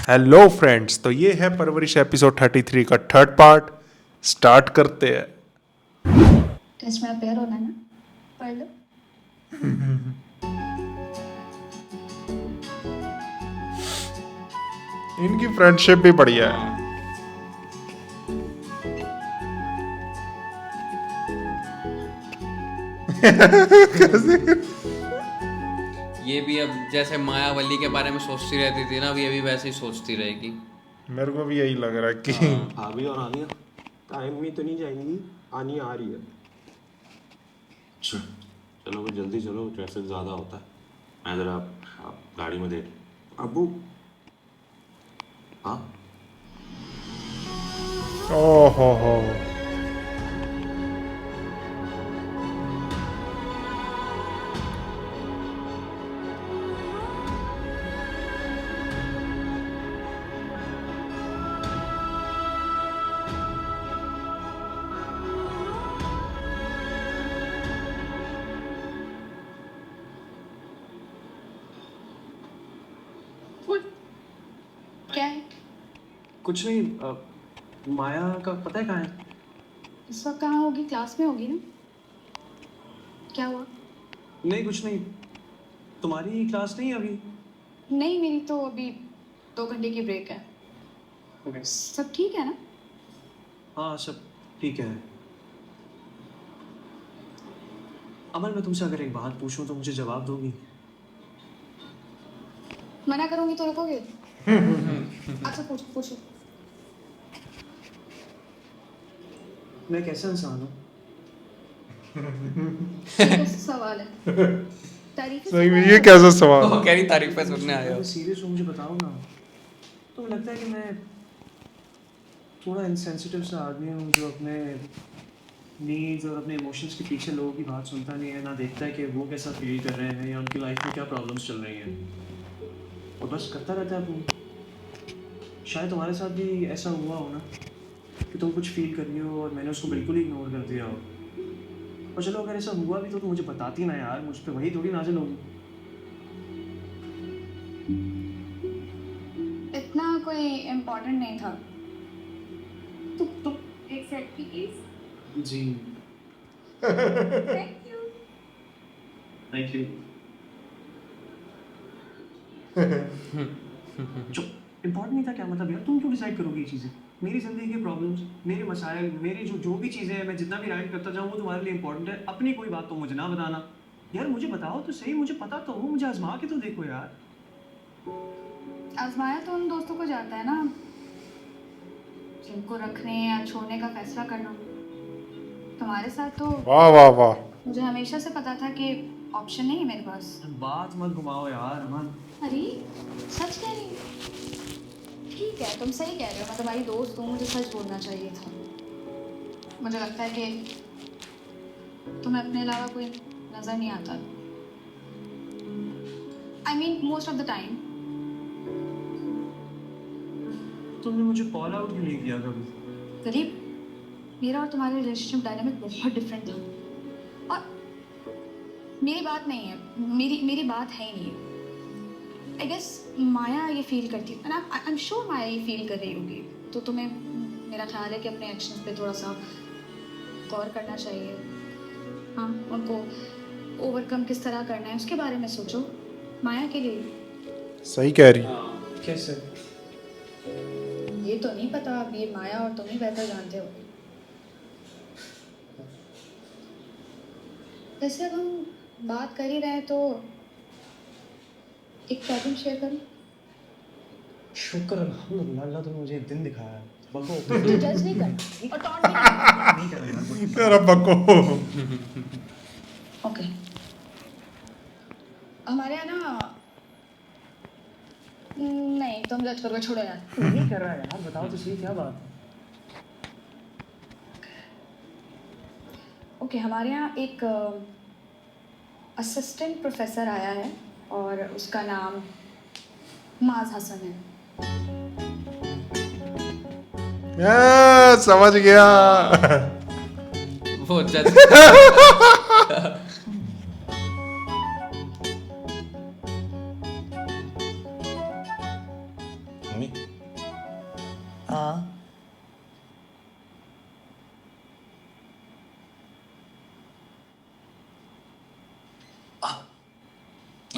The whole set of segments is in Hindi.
हेलो फ्रेंड्स, तो ये है परवरिश एपिसोड 33 का थर्ड पार्ट। स्टार्ट करते हैं। टेस्ट में पेयर होना है ना, पढ़ लो। इनकी फ्रेंडशिप भी बढ़िया है। ये भी अब जैसे मायावली के बारे में सोचती रहती थी ना, अब ये भी वैसे ही सोचती रहेगी। मेरे को भी यही लग रहा है कि भाभी और आनिया टाइम में तो नहीं जाएंगी, आनिया आ रही है। अच्छा चलो फिर जल्दी चलो, ट्रैफिक ज़्यादा होता है। मैं ज़रा आप गाड़ी में देख। अबू हाँ ओहो हो। क्या है? कुछ नहीं, माया का पता है कहाँ है? इस वक्त कहाँ होगी? क्लास में होगी ना। क्या हुआ? नहीं कुछ नहीं। तुम्हारी क्लास नहीं है अभी? नहीं, मेरी तो अभी 2 घंटे की ब्रेक है। ओके। सब ठीक है ना? हाँ सब ठीक है। अमन, मैं तुमसे अगर एक बात पूछूं तो मुझे जवाब दोगी? मना करूंगी तो रुकोगे? अच्छा पूछो पूछो। मैं कैसा इंसान हूँ? सीरियस सवाल है। तारीफ सही में ये कैसा सवाल वो है? कह रही तारीफें सुनने आए हो। सीरियस हो, मुझे बताओ ना। तो लगता है कि मैं थोड़ा इनसेंसिटिव सा आदमी हूँ जो अपने नीड्स और अपने इमोशंस के पीछे लोगों की बात सुनता नहीं है, ना देखता है कि वो कैसा फील कर रहे हैं या उनकी लाइफ में क्या प्रॉब्लम्स चल रही हैं, और बस करता रहता है वो। शायद तुम्हारे साथ भी ऐसा हुआ हो ना कि तुम कुछ फील कर रही हो और मैंने उसको बिल्कुल ही इग्नोर कर दिया हो। और चलो अगर ऐसा हुआ भी तो मुझे बताती ना यार, मुझ पे वही थोड़ी नाज़िल होगी। इतना कोई इम्पोर्टेंट नहीं था। तुम एक सेल्फी प्लीज। जी थैंक यू। Thank you. जो इम्पोर्टेंट नहीं था क्या मतलब यार? तुम क्यों डिसाइड करोगी ये चीज़ें? मेरी ज़िंदगी के प्रॉब्लम्स, मेरे मसाइल, मेरी जो भी चीज़ें हैं, मैं जितना भी राइड करता जाऊँ वो तुम्हारे लिए इम्पोर्टेंट है। अपनी कोई बात तो मुझे ना बताना यार। मुझे बताओ तो सही, मुझे पता तो हो, मुझे आजमा के तो देखो यार। आजमाया तो उन दोस्तों को जाता है ना जिनको रखने या छोड़ने का फैसला करना। तुम्हारे साथ तो वाह वाह वाह। मुझे हमेशा से पता था कि ऑप्शन नहीं है मेरे पास। बात मत घुमाओ यार अमन। अरे सच कह रही हूँ। ठीक है, तुम सही कह रहे हो, मैं तुम्हारी दोस्त हूँ, मुझे सच बोलना चाहिए था। मुझे लगता है कि तुम्हें अपने अलावा कोई नजर नहीं आता। I mean most of the time. तुमने मुझे कॉल आउट भी नहीं किया कभी। करीब मेरा और तुम्हारे रिलेशनशिप डायनामिक बहुत डिफरेंट था। और मेरी बात नहीं है, मेरी बात है ही नहीं। आई गेस माया ये फील करती है, आई एम श्योर माया ये फील कर रही होगी। तो तुम्हें, मेरा ख्याल है कि अपने एक्शंस पे थोड़ा सा गौर करना चाहिए। हाँ, उनको ओवरकम किस तरह करना है उसके बारे में सोचो, माया के लिए। सही कह रही। कैसे? ये तो नहीं पता, अब ये माया और तुम ही बेहतर जानते हो। वैसे अब हम बात कर ही रहे हैं तो एक प्रॉब्लम शेयर करूं? शुक्र अल्हम्दुलिल्लाह, अल्लाह तुमने मुझे एक दिन दिखाया है। बको मुझे जज नहीं करना और टॉन्ट भी नहीं नहीं कर रहा यार। तेरा बको। ओके। हमारे यहाँ ना, नहीं तुम जज करोगे, छोड़ो यार। नहीं कर रहा यार, बताओ तो सही क्या बात है? ओके, हमारे यहाँ एक असिस्टेंट प्रोफेसर आया है और उसका नाम माज हसन है। समझ गया। वो जज मम्मी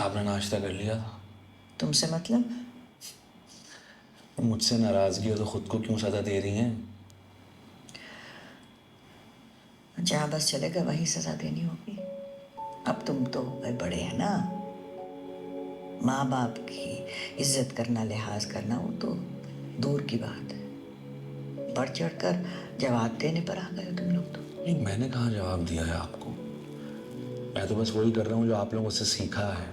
आपने नाश्ता कर लिया था? तुमसे मतलब? मुझसे नाराज़गी हो तो खुद को क्यों सज़ा दे रही हैं? जहाँ बस चलेगा वही सजा देनी होगी। अब तुम तो भाई बड़े हैं ना, माँ बाप की इज्जत करना, लिहाज करना वो तो दूर की बात है। बढ़ चढ़कर जवाब देने पर आ गए हो तुम लोग तो। नहीं, मैंने कहाँ जवाब दिया है आपको? मैं तो बस वही कर रहा हूँ जो आप लोगों से सीखा है।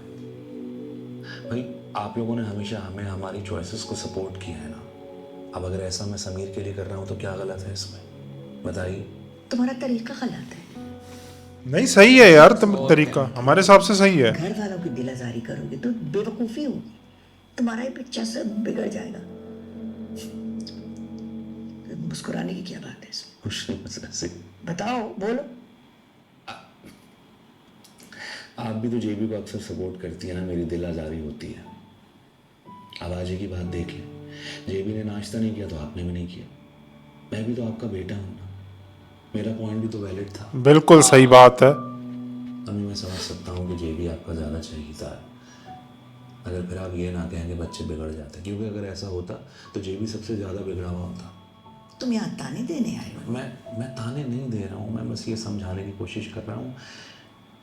भाई आप लोगों ने हमेशा हमें हमारी चॉइसेस को सपोर्ट किया है ना। अब अगर ऐसा मैं समीर के लिए कर रहा हूँ तो क्या गलत है इसमें? बताइए। तुम्हारा तरीका गलत है। नहीं सही है यार, तुम तरीका हमारे हिसाब से सही है। घर वालों की दिलाजारी करोगे तो बेवकूफ़ी होगी, तुम्हारा ही पिक्चर सब बिगड़ जाएगा। मुस्कुराने की क्या बात है इसमें? खुश नहीं बस ऐसे। बताओ, बोलो। आप भी तो जेबी को अक्सर सपोर्ट करती है ना, मेरी दिल आज़ारी होती है। अब आज ही की बात देख लें, जेबी ने नाश्ता नहीं किया तो आपने भी नहीं किया। मैं भी तो आपका बेटा हूँ ना, मेरा पॉइंट भी तो वैलिड था। बिल्कुल सही बात है। अभी मैं समझ सकता हूँ कि जेबी आपका ज़्यादा चाहिए था, अगर फिर आप ये ना कहें कि बच्चे बिगड़ जाते, क्योंकि अगर ऐसा होता तो जेबी सबसे ज़्यादा बिगड़ा हुआ होता। तुम यहाँ ताने देने आए हो? मैं ताने नहीं दे रहा हूँ, मैं बस ये समझाने की कोशिश कर रहा हूँ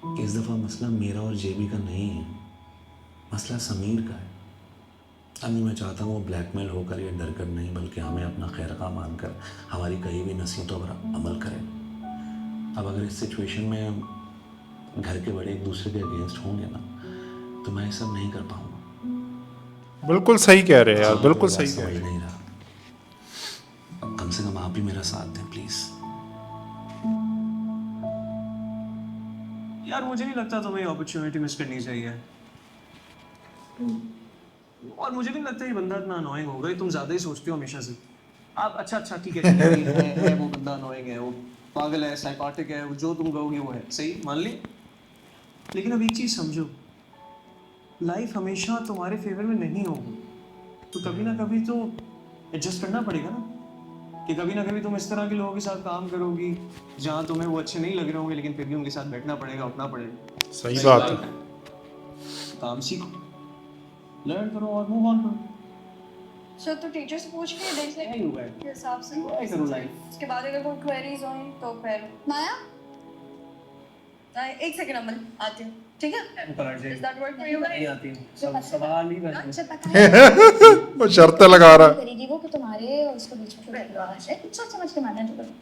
कि इस दफ़ा मसला मेरा और जेबी का नहीं है, मसला समीर का है। अभी मैं चाहता हूँ वो ब्लैकमेल होकर या डर कर नहीं, बल्कि हमें अपना खैरखा मानकर हमारी कही भी नसीहतों पर अमल करें। अब अगर इस सिचुएशन में घर के बड़े एक दूसरे के अगेंस्ट होंगे ना, तो मैं ये सब नहीं कर पाऊँगा। बिल्कुल सही कह रहे हैं यार, बिल्कुल बात सही कह समझ रहे हैं। नहीं रहा। अब कम से कम आप ही मेरा साथ दें प्लीज़। यार मुझे नहीं लगता तुम्हें अपॉर्चुनिटी मिस करनी चाहिए। और मुझे नहीं लगता ये बंदा इतना अनोइंग होगा, ये तुम ज़्यादा ही सोचते हो हमेशा से। आप अच्छा ठीक है, है वो बंदा अनोइंग है, वो पागल है, साइकोटिक है, वो जो तुम कहोगे वो है, सही मान ली। लेकिन अब एक चीज़ समझो, लाइफ हमेशा तुम्हारे फेवर में नहीं होगी, तो कभी ना कभी तो एडजस्ट करना पड़ेगा ना, कि कभी ना कभी तुम इस तरह के लोगों के साथ काम करोगी जहाँ तुम्हें वो अच्छे नहीं लग रहे होंगे, लेकिन फिर भी उनके साथ बैठना पड़ेगा, उठना पड़ेगा। सही बात है। काम सीखो, लर्न करो और मूव ऑन करो। सर तो टीचर से पूछ के देख ले यही हुआ है, के हिसाब से। ट्राई करो लाइफ। उसके बाद अगर कोई क्वेरीज हों तो फिर माया एक सेकंड अमन आती हूँ, ठीक है? ऊपर आ जाइए। Does that work for you guys? नहीं आती हूँ, सब सवाल ही बस। अच्छा पता है वो शर्तें लगा रहा है। करेगी वो कि तुम्हारे और उसके बीच में कोई विवाद है, सोच समझ के मानना जो करो।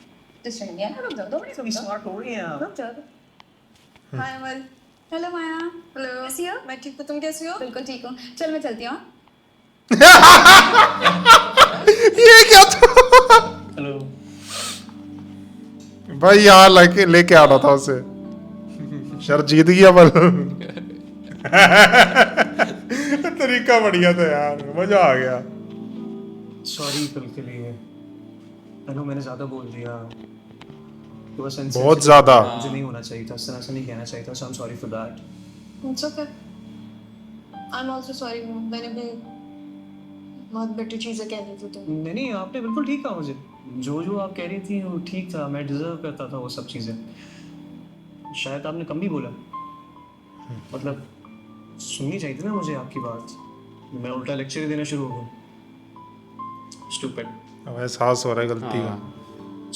डिस्टर्ब नहीं है, रुक जाओ 2 मिनट रुक जाओ। स्मार्ट हो रही हैं आप। रुक जाओ। हाय अमन। हेलो माया। हेलो। कैसी हो? मैं ठीक हूँ, तुम कैसी हो? बिल्कुल ठीक हूँ। चल मैं चलती हूँ। ये क्या था हेलो। भाई, यहाँ लेके आना था उसे। शर जीत गया बल। तरीका बढ़िया था यार, मजा आ गया। सॉरी कल के लिए, हेलो मैंने ज़्यादा बोल दिया, तो बस बहुत ज्यादा। मुझे नहीं होना चाहिए था, इस तरह से नहीं कहना चाहिए था, so I am sorry for that. It's okay. I'm also sorry मैंने भी बहुत बेटर चीज़ें कह दी थी तुम। नहीं आपने बिल्कुल ठीक कहा मुझे, जो आप कह रही थी वो ठीक था, मैं डिजर्व करता था वो सब चीज़ें। शायद आपने कम भी बोला, मतलब सुननी चाहिए थी ना मुझे आपकी बात, मैं उल्टा लेक्चर ही देना शुरू हो गया। स्टूपिड। अब एहसास हो रहा है गलती का।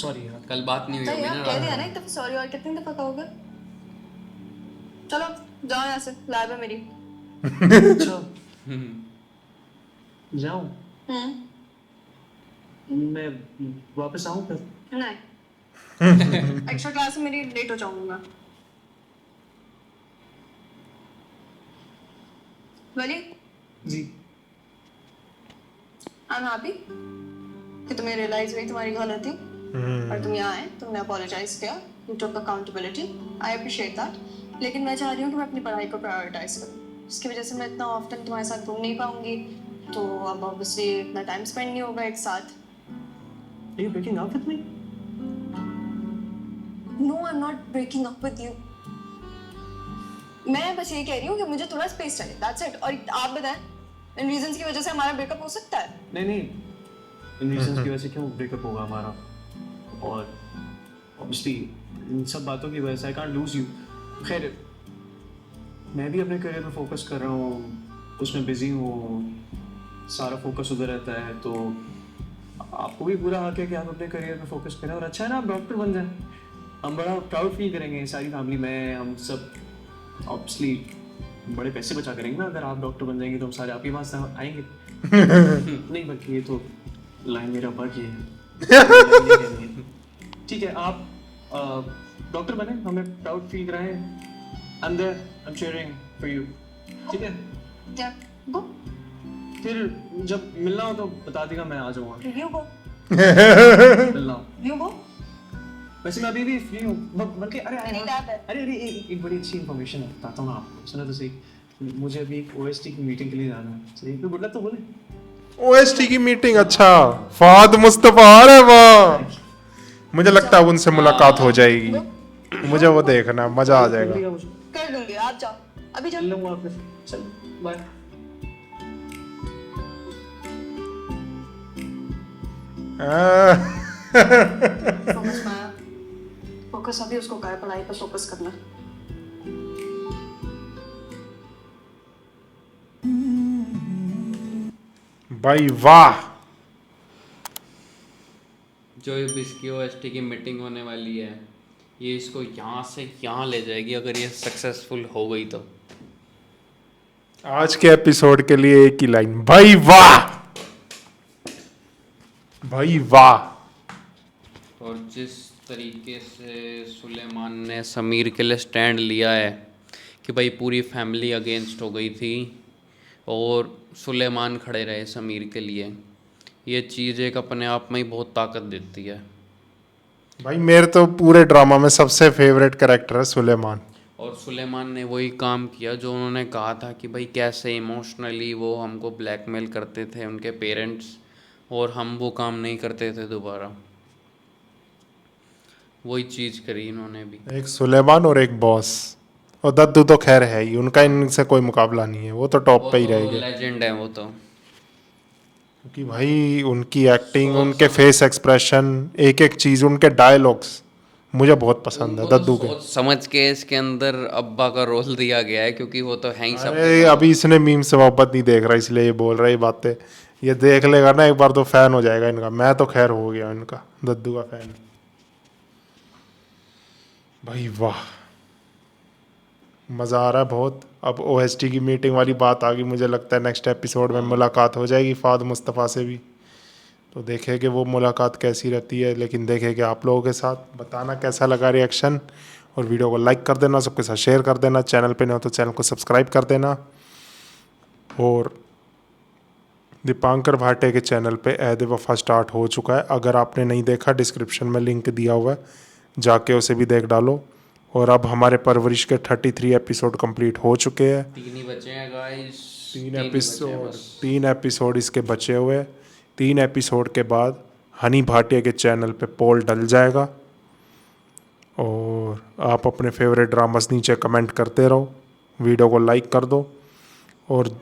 सॉरी यार। कल बात नहीं हुई तो होगी यार ना कह रात दिया में। ना एक दफ़ा सॉरी, और कितनी दफ़ा कहोगे? चलो जाओ यहाँ से, लैब है मेरी। अच्छा हम्म। जाऊँ? मैं वापस आऊँ फिर? नहीं एक्स्ट्रा क्लास में मेरी लेट हो जाऊंगी मैं। वली जी। आई एम हैप्पी कि तुम्हें रियलाइज हुई तुम्हारी गलती और तुम यहाँ आए, तुमने अपोलोजाइज किया, you took accountability, I appreciate that. लेकिन मैं चाह रही हूँ कि मैं अपनी पढ़ाई को प्रायोरिटाइज करूँ, जिसकी वजह से मैं इतना ऑफ्टन तुम्हारे साथ घूम नहीं पाऊंगी, तो अब ऑब्वियसली इतना टाइम स्पेंड नहीं होगा एक साथ। Are you breaking up with me? No I am not breaking up with you, मैं बस ये कह रही हूँ कि मुझे थोड़ा स्पेस चाहिए, दैट्स इट। और आप बताएं इन रीजंस की वजह से हमारा ब्रेकअप हो सकता है? नहीं इन रीजंस की वजह से क्यों ब्रेकअप होगा हमारा, और ऑब्वियसली इन सब बातों की वजह से आई कांट लूज यू। खैर मैं भी अपने करियर पे फोकस कर रहा हूँ, उसमें बिजी हूँ, सारा फोकस उधर रहता है, तो आपको भी पूरा हक है कि आप अपने करियर पे फोकस करें। और अच्छा है ना, आप डॉक्टर बन जाएं, हम बड़ा प्राउड फील करेंगे, सारी फैमिली में हम सब। ऑब्वियसली बड़े पैसे बचा करेंगे ना, अगर आप डॉक्टर बन जाएंगे तो हम सारे आपके पास आएंगे। नहीं, बल्कि ये तो लाइन मेरा अब्बा की है। ठीक है, आप डॉक्टर बने, हमें प्राउड फील कराएं। I'm there, I'm cheering for you. ठीक है? गो फिर जब मिलना हो तो बता देगा, मैं आ जाऊँगा। यू गो मिलना हो। यू गो वैसे मैं अभी भी फ्री हूँ, बल्कि अरे नहीं that है। अरे एक बड़ी अच्छी इन्फॉर्मेशन है, बताता हूँ ना आपको, सुना तो सही। मुझे अभी एक OST की मीटिंग के लिए जाना है। सही पे गुड लक तो बोले। ओएसटी की मीटिंग, अच्छा फहद मुस्तफा, अरे वाह, मुझे लगता है अब उनसे मुलाकात हो जाएगी, मुझे वो देखना, मजा आ जाएगा। कर दूंगी, आप जाओ अभी जाओ। चल लूँगा फिर, चल बाय। फोकस माया, फोकस अभी उसको कर, पढ़ाई पर फोकस करना। भाई वाह, जो अब इसकी OST की मीटिंग होने वाली है, ये इसको यहाँ से यहाँ ले जाएगी अगर ये सक्सेसफुल हो गई तो। आज के एपिसोड के लिए एक ही लाइन, भाई वाह, भाई वाह। और जिस तरीके से सुलेमान ने समीर के लिए स्टैंड लिया है कि भाई पूरी फैमिली अगेंस्ट हो गई थी और सुलेमान खड़े रहे समीर के लिए, ये चीज़ एक अपने आप में ही बहुत ताकत देती है। भाई मेरे तो पूरे ड्रामा में सबसे फेवरेट कैरेक्टर है सुलेमान। और सुलेमान ने वही काम किया जो उन्होंने कहा था कि भाई कैसे इमोशनली वो हमको ब्लैकमेल करते थे उनके पेरेंट्स, और हम वो काम नहीं करते थे दोबारा, वही चीज़ करी इन्होंने भी। एक सुलेमान और एक बॉस, और दद्दू तो खैर है ही, उनका इनसे कोई मुकाबला नहीं है, वो तो टॉप पे ही रहेंगे। लेजेंड है वो तो। क्योंकि भाई उनकी एक्टिंग, उनके फेस एक्सप्रेशन, एक एक चीज़, उनके डायलॉग्स मुझे बहुत पसंद है उनको तो दद्दू के। सोच समझ के इसके अंदर अब्बा का रोल दिया गया है, क्योंकि वो तो है ही सब। अरे अभी इसने मीम से मोहब्बत नहीं देख रहा, इसलिए ये बोल रहा है ये बातें, ये देख लेगा ना एक बार तो फैन हो जाएगा इनका। मैं तो खैर हो गया इनका, दद्दू का फैन। भाई वाह, मज़ा आ रहा है बहुत। अब OST की मीटिंग वाली बात आ गई, मुझे लगता है नेक्स्ट एपिसोड में मुलाकात हो जाएगी फहद मुस्तफ़ा से भी, तो देखें कि वो मुलाकात कैसी रहती है। लेकिन देखें कि आप लोगों के साथ बताना कैसा लगा रिएक्शन, और वीडियो को लाइक कर देना, सबके साथ शेयर कर देना, चैनल पे नहीं हो तो चैनल को सब्सक्राइब कर देना। और दीपांकर भाटे के चैनल पे ऐद वफ़ा स्टार्ट हो चुका है, अगर आपने नहीं देखा डिस्क्रिप्शन में लिंक दिया हुआ है, जाके उसे भी देख डालो। और अब हमारे परवरिश के 33 एपिसोड कंप्लीट हो चुके हैं। 3 ही बचे हैं गाइस, 3 एपिसोड इसके बचे हुए। 3 एपिसोड के बाद हनी भाटिया के चैनल पे पोल डल जाएगा, और आप अपने फेवरेट ड्रामास नीचे कमेंट करते रहो, वीडियो को लाइक कर दो, और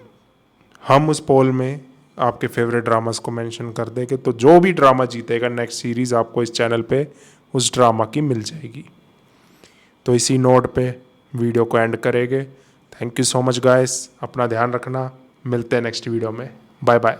हम उस पोल में आपके फेवरेट ड्रामास को मेंशन कर देंगे, तो जो भी ड्रामा जीतेगा नेक्स्ट सीरीज़ आपको इस चैनल पे उस ड्रामा की मिल जाएगी। तो इसी नोट पे वीडियो को एंड करेंगे। Thank you so much guys, अपना ध्यान रखना, मिलते हैं नेक्स्ट वीडियो में, बाय बाय।